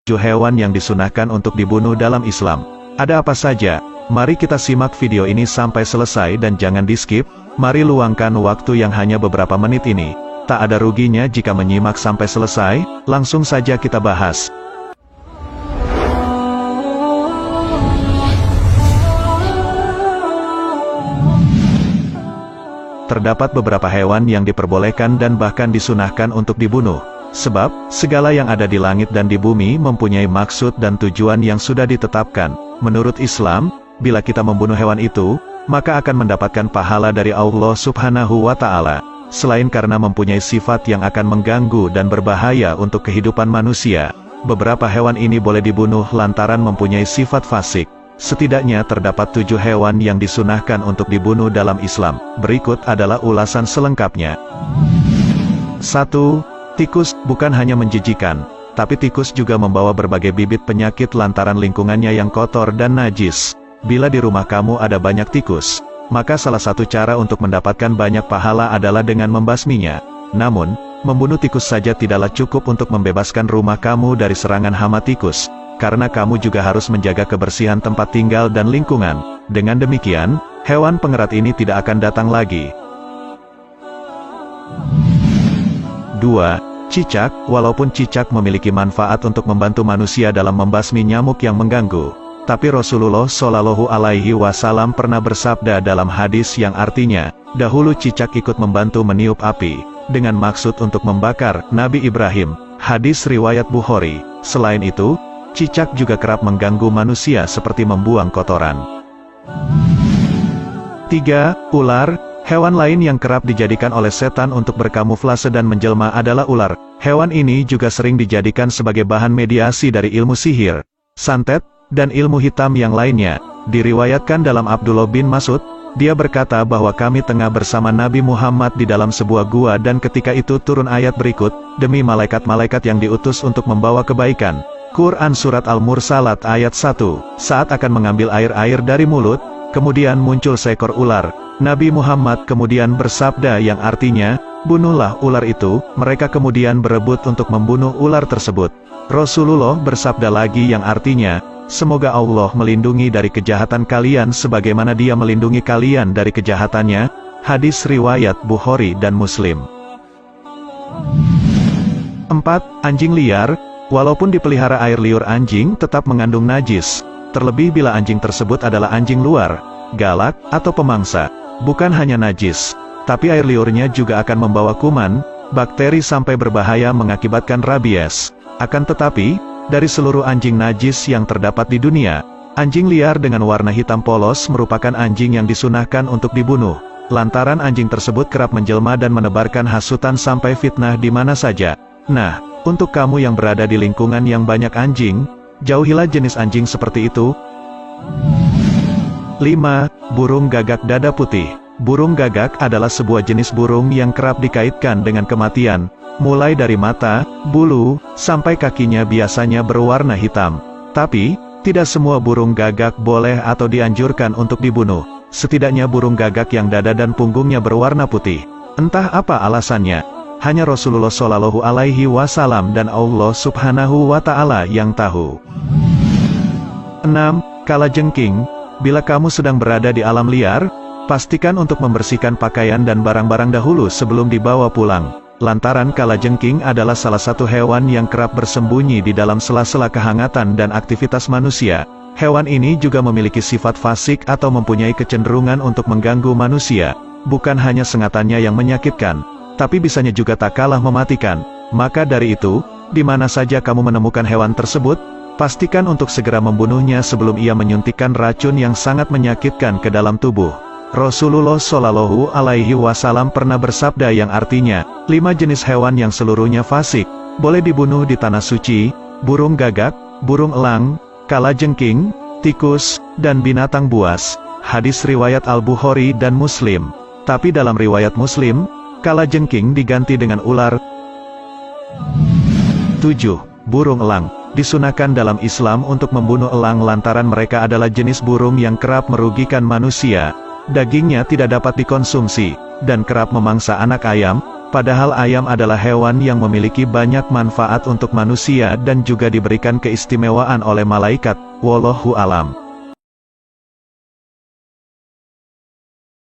7 hewan yang disunahkan untuk dibunuh dalam Islam. Ada apa saja? Mari kita simak video ini sampai selesai dan jangan di-skip. Mari luangkan waktu yang hanya beberapa menit ini. Tak ada ruginya jika menyimak sampai selesai, langsung saja kita bahas. Terdapat beberapa hewan yang diperbolehkan dan bahkan disunahkan untuk dibunuh. Sebab, segala yang ada di langit dan di bumi mempunyai maksud dan tujuan yang sudah ditetapkan. Menurut Islam, bila kita membunuh hewan itu, maka akan mendapatkan pahala dari Allah Subhanahu wa Ta'ala. Selain karena mempunyai sifat yang akan mengganggu dan berbahaya untuk kehidupan manusia, beberapa hewan ini boleh dibunuh lantaran mempunyai sifat fasik. Setidaknya terdapat 7 hewan yang disunahkan untuk dibunuh dalam Islam. Berikut adalah ulasan selengkapnya. 1. Tikus, bukan hanya menjijikan, tapi tikus juga membawa berbagai bibit penyakit lantaran lingkungannya yang kotor dan najis. Bila di rumah kamu ada banyak tikus, maka salah satu cara untuk mendapatkan banyak pahala adalah dengan membasminya. Namun, membunuh tikus saja tidaklah cukup untuk membebaskan rumah kamu dari serangan hama tikus, karena kamu juga harus menjaga kebersihan tempat tinggal dan lingkungan. Dengan demikian, hewan pengerat ini tidak akan datang lagi. 2. Cicak, walaupun cicak memiliki manfaat untuk membantu manusia dalam membasmi nyamuk yang mengganggu, tapi Rasulullah Shallallahu Alaihi Wasallam pernah bersabda dalam hadis yang artinya, dahulu cicak ikut membantu meniup api, dengan maksud untuk membakar Nabi Ibrahim. Hadis riwayat Bukhari. Selain itu, cicak juga kerap mengganggu manusia seperti membuang kotoran. 3. Ular. Hewan lain yang kerap dijadikan oleh setan untuk berkamuflase dan menjelma adalah ular. Hewan ini juga sering dijadikan sebagai bahan mediasi dari ilmu sihir, santet, dan ilmu hitam yang lainnya. Diriwayatkan dalam Abdullah bin Mas'ud, dia berkata bahwa kami tengah bersama Nabi Muhammad di dalam sebuah gua dan ketika itu turun ayat berikut, demi malaikat-malaikat yang diutus untuk membawa kebaikan. Quran Surat Al-Mursalat ayat 1. Saat akan mengambil air dari mulut, kemudian muncul seekor ular. Nabi Muhammad kemudian bersabda yang artinya, bunuhlah ular itu. Mereka kemudian berebut untuk membunuh ular tersebut. Rasulullah bersabda lagi yang artinya, semoga Allah melindungi dari kejahatan kalian sebagaimana Dia melindungi kalian dari kejahatannya. Hadis riwayat Bukhari dan Muslim. 4. Anjing liar. Walaupun dipelihara air liur, anjing tetap mengandung najis. Terlebih bila anjing tersebut adalah anjing luar, galak, atau pemangsa. Bukan hanya najis, tapi air liurnya juga akan membawa kuman, bakteri sampai berbahaya mengakibatkan rabies. Akan tetapi, dari seluruh anjing najis yang terdapat di dunia, anjing liar dengan warna hitam polos merupakan anjing yang disunahkan untuk dibunuh. Lantaran anjing tersebut kerap menjelma dan menebarkan hasutan sampai fitnah di mana saja. Nah, untuk kamu yang berada di lingkungan yang banyak anjing, jauhilah jenis anjing seperti itu. 5. Burung gagak dada putih. Burung gagak adalah sebuah jenis burung yang kerap dikaitkan dengan kematian. Mulai dari mata, bulu, sampai kakinya biasanya berwarna hitam. Tapi, tidak semua burung gagak boleh atau dianjurkan untuk dibunuh. Setidaknya burung gagak yang dada dan punggungnya berwarna putih. Entah apa alasannya, hanya Rasulullah Shallallahu Alaihi Wasallam dan Allah Subhanahu wa Ta'ala yang tahu. 6. Kalajengking. Bila kamu sedang berada di alam liar, pastikan untuk membersihkan pakaian dan barang-barang dahulu sebelum dibawa pulang. Lantaran kalajengking adalah salah satu hewan yang kerap bersembunyi di dalam sela-sela kehangatan dan aktivitas manusia. Hewan ini juga memiliki sifat fasik atau mempunyai kecenderungan untuk mengganggu manusia. Bukan hanya sengatannya yang menyakitkan, tapi bisanya juga tak kalah mematikan. Maka dari itu, di mana saja kamu menemukan hewan tersebut, pastikan untuk segera membunuhnya sebelum ia menyuntikkan racun yang sangat menyakitkan ke dalam tubuh. Rasulullah Shallallahu Alaihi Wasallam pernah bersabda yang artinya, 5 jenis hewan yang seluruhnya fasik, boleh dibunuh di tanah suci: burung gagak, burung elang, kalajengking, tikus, dan binatang buas. Hadis riwayat Al-Bukhari dan Muslim. Tapi dalam riwayat Muslim, kalajengking diganti dengan ular. 7. Burung elang. Disunahkan dalam Islam untuk membunuh elang lantaran mereka adalah jenis burung yang kerap merugikan manusia. Dagingnya tidak dapat dikonsumsi, dan kerap memangsa anak ayam, Padahal ayam adalah hewan yang memiliki banyak manfaat untuk manusia dan juga diberikan keistimewaan oleh malaikat. Wallahu alam.